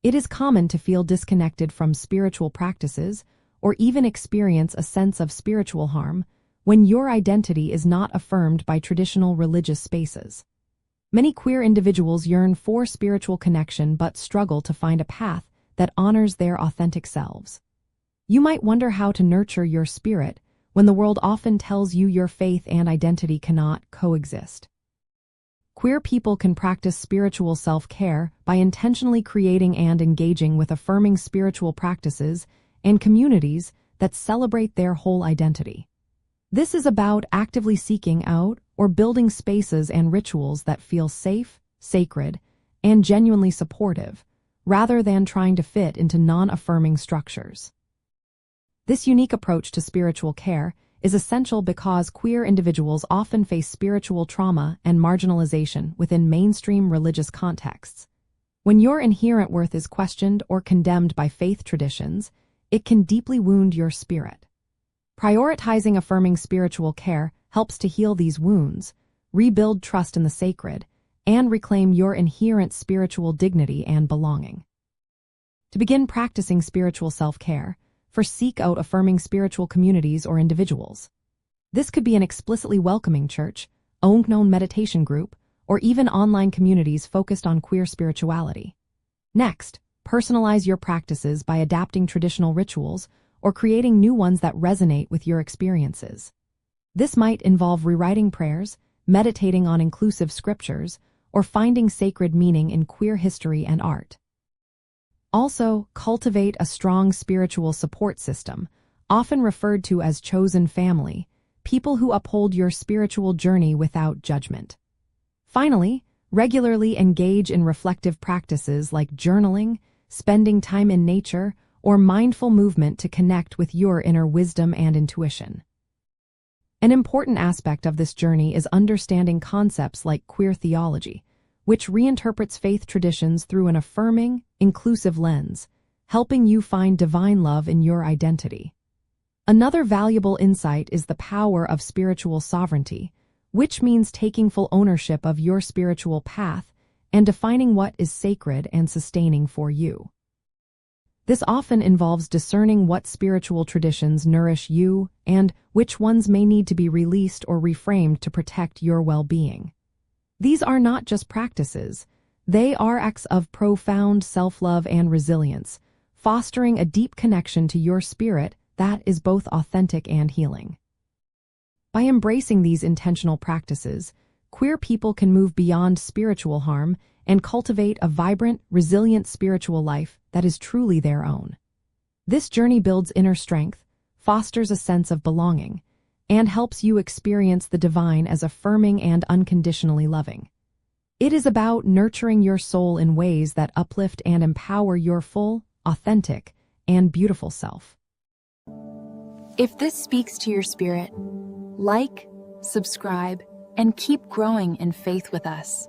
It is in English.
It is common to feel disconnected from spiritual practices or even experience a sense of spiritual harm when your identity is not affirmed by traditional religious spaces. Many queer individuals yearn for spiritual connection but struggle to find a path that honors their authentic selves. You might wonder how to nurture your spirit when the world often tells you your faith and identity cannot coexist. Queer people can practice spiritual self-care by intentionally creating and engaging with affirming spiritual practices and communities that celebrate their whole identity. This is about actively seeking out or building spaces and rituals that feel safe, sacred, and genuinely supportive, rather than trying to fit into non-affirming structures. This unique approach to spiritual care is essential because queer individuals often face spiritual trauma and marginalization within mainstream religious contexts. When your inherent worth is questioned or condemned by faith traditions, it can deeply wound your spirit. Prioritizing affirming spiritual care helps to heal these wounds, rebuild trust in the sacred, and reclaim your inherent spiritual dignity and belonging. To begin practicing spiritual self-care, first seek out affirming spiritual communities or individuals. This could be an explicitly welcoming church, known meditation group, or even online communities focused on queer spirituality. Next, personalize your practices by adapting traditional rituals or creating new ones that resonate with your experiences. This might involve rewriting prayers, meditating on inclusive scriptures, or finding sacred meaning in queer history and art. Also, cultivate a strong spiritual support system, often referred to as chosen family, people who uphold your spiritual journey without judgment. Finally, regularly engage in reflective practices like journaling, spending time in nature, or mindful movement to connect with your inner wisdom and intuition. An important aspect of this journey is understanding concepts like queer theology, which reinterprets faith traditions through an affirming, inclusive lens, helping you find divine love in your identity. Another valuable insight is the power of spiritual sovereignty, which means taking full ownership of your spiritual path and defining what is sacred and sustaining for you. This often involves discerning what spiritual traditions nourish you and which ones may need to be released or reframed to protect your well-being. These are not just practices, they are acts of profound self-love and resilience, fostering a deep connection to your spirit that is both authentic and healing. By embracing these intentional practices, queer people can move beyond spiritual harm and cultivate a vibrant, resilient spiritual life that is truly their own. This journey builds inner strength, fosters a sense of belonging, and helps you experience the divine as affirming and unconditionally loving. It is about nurturing your soul in ways that uplift and empower your full, authentic, and beautiful self. If this speaks to your spirit, like, subscribe, and keep growing in faith with us.